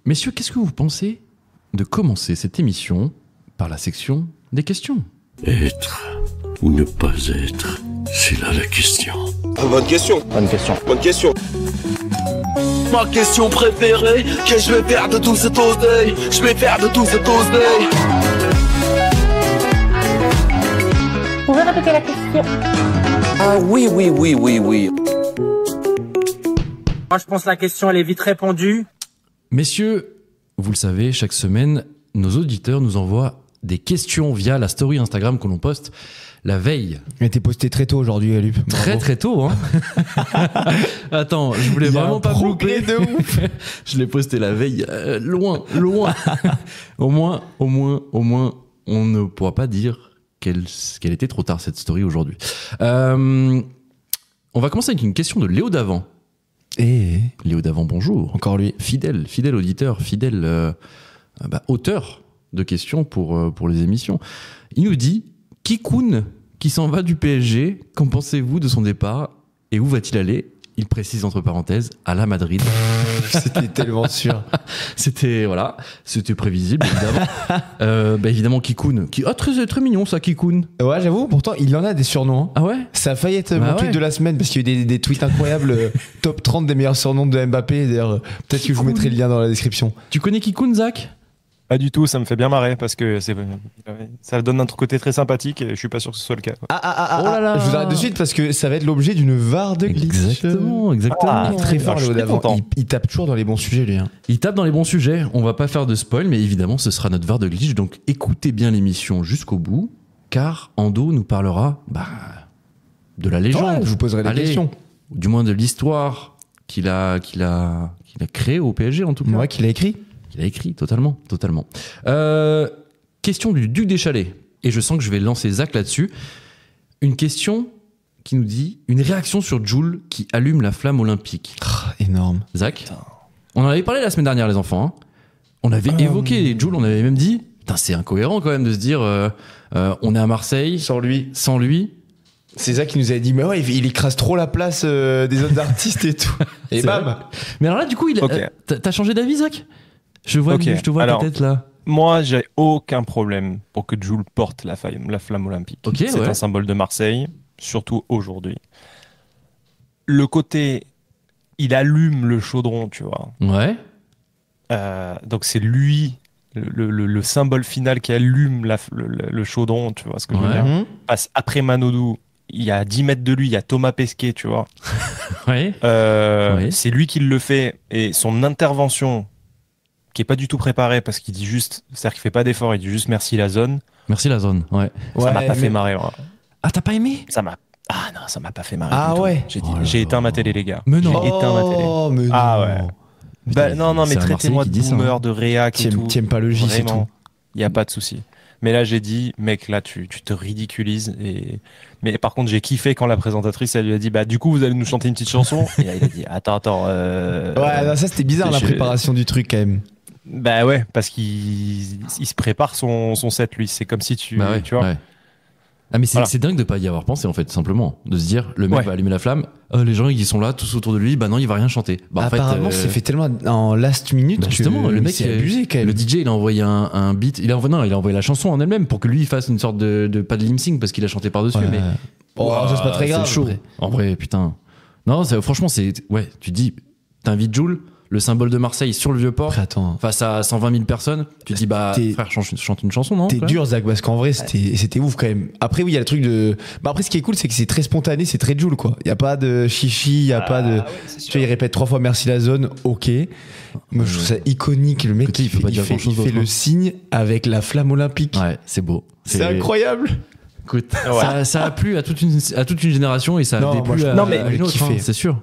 Messieurs, qu'est-ce que vous pensez de commencer cette émission par la section des questions? Être ou ne pas être, c'est là la question. Bonne question. Bonne question. Bonne question. Ma question préférée, que je vais faire de tout cet oseille. Je vais faire de tout cet oseille. Vous pouvez répéter la question? Ah oui. Moi, je pense que la question, elle est vite répondue. Messieurs, vous le savez, chaque semaine, nos auditeurs nous envoient des questions via la story Instagram que l'on poste la veille. Elle a été postée très tôt aujourd'hui, Alup. Très tôt, hein. Attends, je voulais vraiment pas louper de ouf. Je l'ai posté la veille, loin. au moins, on ne pourra pas dire qu'elle était trop tard, cette story aujourd'hui. On va commencer avec une question de Léo Davant. Léo Davant, bonjour. Encore lui. Fidèle auditeur, fidèle auteur de questions pour les émissions. Il nous dit: Kikoun qui s'en va du PSG, qu'en pensez-vous de son départ et où va-t-il aller? Il précise entre parenthèses, à la Madrid. C'était tellement sûr. C'était prévisible, évidemment. Évidemment, Kikoun. Très mignon, ça, Kikoun. Ouais, j'avoue, pourtant, il y en a des surnoms. Hein. Ah ouais? Ça a failli être mon tweet de la semaine, parce qu'il y a eu des tweets incroyables, top 30 des meilleurs surnoms de Mbappé. D'ailleurs, peut-être que je vous mettrai le lien dans la description. Tu connais Kikoun, Zach? Pas du tout, ça me fait bien marrer parce que ça donne un côté très sympathique et je suis pas sûr que ce soit le cas. Oh là là. Je vous arrête de suite parce que ça va être l'objet d'une VAR de glitch. Exactement. Il est très fort, Léo Davant. Il tape toujours dans les bons sujets, lui. Hein. Il tape dans les bons sujets. On va pas faire de spoil, mais évidemment, ce sera notre VAR de glitch. Donc écoutez bien l'émission jusqu'au bout, car Ando nous parlera de la légende. Ouais, je vous poserai des questions. Du moins de l'histoire qu'il a créée au PSG, en tout cas. Ouais, qu'il a écrit. Il a écrit, totalement. Question du Duc des Chalets. Et je sens que je vais lancer Zach là-dessus. Une question qui nous dit: une réaction sur Jul qui allume la flamme olympique. Énorme. Zach, on en avait parlé la semaine dernière, les enfants. Hein. On avait évoqué Jul, on avait même dit: c'est incohérent quand même de se dire on est à Marseille. Sans lui. C'est Zach qui nous avait dit: mais ouais, il écrase trop la place des autres artistes et tout. Et bam vrai. Mais alors là, du coup, t'as changé d'avis, Zach? Je te vois alors, peut-être là. Moi, j'ai aucun problème pour que Jul porte la flamme olympique. C'est un symbole de Marseille, surtout aujourd'hui. Le côté, il allume le chaudron, tu vois. Ouais. Donc c'est lui, le symbole final qui allume le chaudron, tu vois ce que je veux dire. Passe après Manodou. Il y a 10 mètres de lui, il y a Thomas Pesquet, tu vois. Ouais. C'est lui qui le fait. Et son intervention, qui est pas du tout préparé parce qu'il dit juste, c'est-à-dire qu'il fait pas d'effort, il dit juste merci la zone. Merci la zone, ouais. Ça m'a pas fait marrer. Ouais. Ah, t'as pas aimé? Ça m'a pas fait marrer. Ah ouais. J'ai éteint ma télé, les gars. Mais non. J'ai éteint ma télé. Mais ah ouais. Non, mais traitez-moi de boomer, de réac et tout. T'aimes pas le J, c'est tout. Il y a pas de souci. Mais là, j'ai dit, mec, là, tu te ridiculises. Mais par contre, j'ai kiffé quand la présentatrice, elle lui a dit, du coup, vous allez nous chanter une petite chanson. Et là, il a dit, attends. Ouais, non, ça, c'était bizarre, la préparation du truc, quand même. Bah ouais, parce qu'il se prépare son set, lui. C'est comme si tu vois. Ouais. Ah mais c'est dingue de pas y avoir pensé en fait, simplement. De se dire, le mec va allumer la flamme, les gens ils sont là, tous autour de lui, non, il va rien chanter. Apparemment, c'est fait tellement en last minute que justement, le mec s'est abusé quand même. Le DJ il a envoyé un beat, il a envoyé la chanson en elle-même pour que lui il fasse une sorte de pas de lip sync parce qu'il a chanté par-dessus. Mais ça c'est pas très grave. C'est chaud. En vrai, putain. Non, franchement, tu dis, t'invites Jul, le symbole de Marseille sur le Vieux-Port, face à 120 000 personnes, tu te dis frère, chante une chanson, non? T'es dur, Zach, parce qu'en vrai c'était ouf quand même. Après oui, il y a le truc de après ce qui est cool, c'est que c'est très spontané, c'est très Jul quoi. Il y a pas de chichi, il y a pas de tu vois, il répète 3 fois merci la zone, OK. Moi je trouve ça iconique, le mec il fait le signe avec la flamme olympique. Ouais, c'est beau. C'est incroyable. Écoute, ça a plu à toute une génération et ça a déplu à une autre, c'est sûr.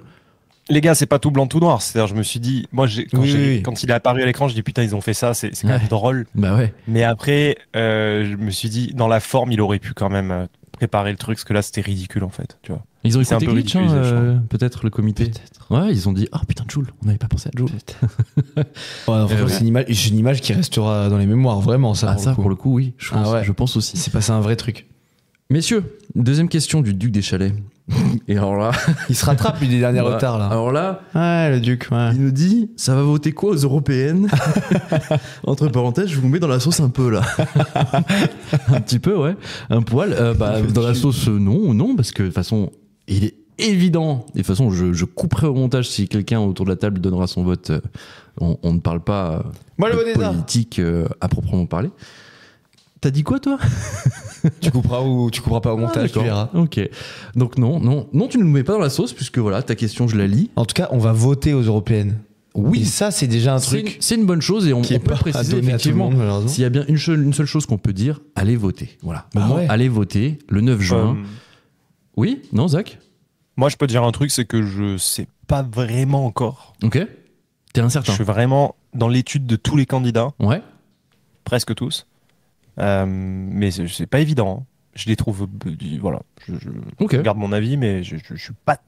Les gars, c'est pas tout blanc tout noir. C'est-à-dire, je me suis dit, moi, quand il est apparu à l'écran, je dis putain, ils ont fait ça, c'est quand même drôle. Bah ouais. Mais après, je me suis dit, dans la forme, il aurait pu quand même préparer le truc, parce que là, c'était ridicule en fait. Tu vois. Ils ont écouté Glitch, peut-être le comité. Ouais, ils ont dit, putain, Jul, on n'avait pas pensé à Jul. C'est une image qui restera dans les mémoires, vraiment ça. Pour le coup, oui. Je pense aussi. C'est passé un vrai truc. Messieurs, deuxième question du Duc des Chalets. Et alors là, il se rattrape lui des derniers retards là. Alors là, ouais, le Duc, ouais. Il nous dit, ça va voter quoi aux européennes? Entre parenthèses, je vous mets dans la sauce un peu là. Un petit peu, ouais. Un poil. Dans la sauce, non, parce que de toute façon, il est évident. Et de toute façon, je couperai au montage si quelqu'un autour de la table donnera son vote. On ne parle pas de politique à proprement parler. T'as dit quoi, toi? Tu couperas ou tu couperas pas au montage, tu verras. Ok. Donc non, tu ne nous mets pas dans la sauce, puisque voilà, ta question, je la lis. En tout cas, on va voter aux européennes. Oui. Et ça, c'est déjà un truc. C'est une bonne chose, et on peut préciser effectivement, s'il y a bien une seule chose qu'on peut dire, allez voter. Voilà. Allez voter le 9 juin. Oui? Non, Zach? Moi, je peux te dire un truc, c'est que je sais pas vraiment encore. Ok. T'es incertain. Je suis vraiment dans l'étude de tous les candidats. Ouais. Presque tous. Mais c'est pas évident. Hein. Je les trouve. Voilà. Je garde mon avis, mais je suis pas.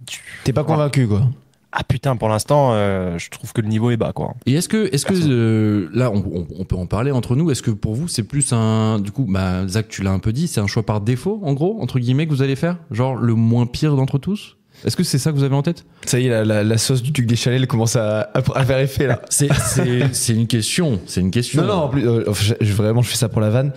T'es pas convaincu, quoi. Ah putain, pour l'instant, je trouve que le niveau est bas, quoi. Et est-ce que là, on peut en parler entre nous. Est-ce que pour vous, c'est plus un. Du coup, Zach, tu l'as un peu dit, c'est un choix par défaut, en gros, entre guillemets, que vous allez faire? Genre le moins pire d'entre tous? Est-ce que c'est ça que vous avez en tête? Ça y est, la sauce du Duc des Chalets elle commence à faire effet là. C'est une question. C'est une question. Non, en plus, vraiment, je fais ça pour la vanne.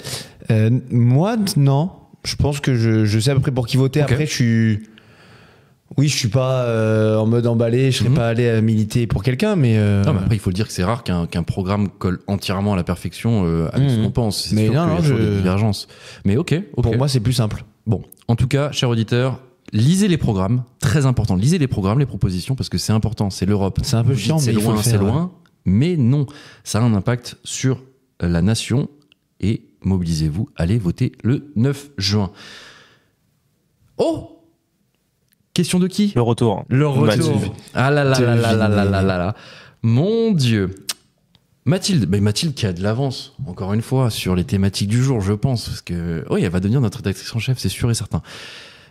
Moi, non. Je pense que je sais à peu près pour qui voter. Okay. Après, je suis pas en mode emballé. Je serais pas allé militer pour quelqu'un, mais. Non, mais après, il faut dire que c'est rare qu'un programme colle entièrement à la perfection avec ce qu'on pense. C'est sûr qu'il y a toujours des divergences. Mais ok. Pour moi, c'est plus simple. Bon, en tout cas, chers auditeurs. Lisez les programmes, très important. Lisez les programmes, les propositions, parce que c'est important. C'est l'Europe. C'est un peu chiant, mais c'est loin. Mais non, ça a un impact sur la nation. Et mobilisez-vous, allez voter le 9 juin. Oh! Question de qui? Le retour. Le retour. Ah là là là là là là là là. Mon Dieu. Mathilde qui a de l'avance, encore une fois, sur les thématiques du jour, je pense. Parce que, oui, elle va devenir notre rédactrice en chef, c'est sûr et certain.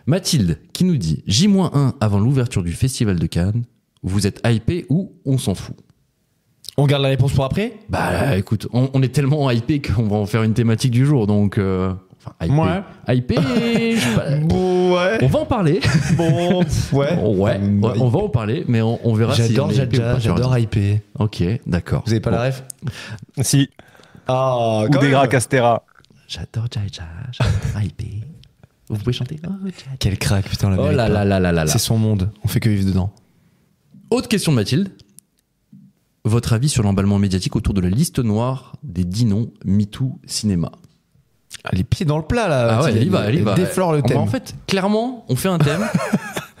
Mathilde qui nous dit J-1 avant l'ouverture du Festival de Cannes, vous êtes hypé ou on s'en fout? On garde la réponse pour après? Écoute, on est tellement hypé qu'on va en faire une thématique du jour, donc hypé. Ouais. Hypé, ouais. On va en parler. Bon, ouais. On va en parler, mais on verra si on est hypé ou pas. J'adore hypé. Ok, d'accord. Vous avez pas la ref? Si. Ah, ou des Castera. J'adore Jaja, j'adore hypé. Vous pouvez chanter? Quel crack, putain, la Oh là là là là là. C'est son monde, on fait que vivre dedans. Autre question de Mathilde. Votre avis sur l'emballement médiatique autour de la liste noire des 10 noms MeToo Cinéma? Les pieds dans le plat, là. Ah ouais, elle y va. Déflore le thème. En fait, clairement, on fait un thème.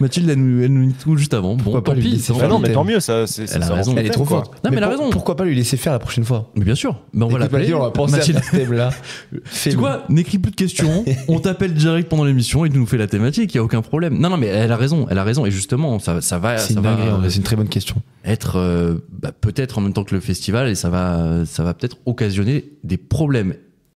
Mathilde, elle nous tout juste avant. Pourquoi pas lui laisser faire? Non, mais tant mieux, ça. Elle a raison. Elle est trop forte. Non, mais elle a raison. Pourquoi pas lui laisser faire la prochaine fois? Mais bien sûr. Mais on va l'appeler. On va penser à ce thème-là. Tu vois, n'écris plus de questions. On t'appelle direct pendant l'émission et tu nous fais la thématique. Il y a aucun problème. Non, mais elle a raison. Et justement, ça va. C'est une très bonne question. Être peut-être en même temps que le festival et ça va peut-être occasionner des problèmes.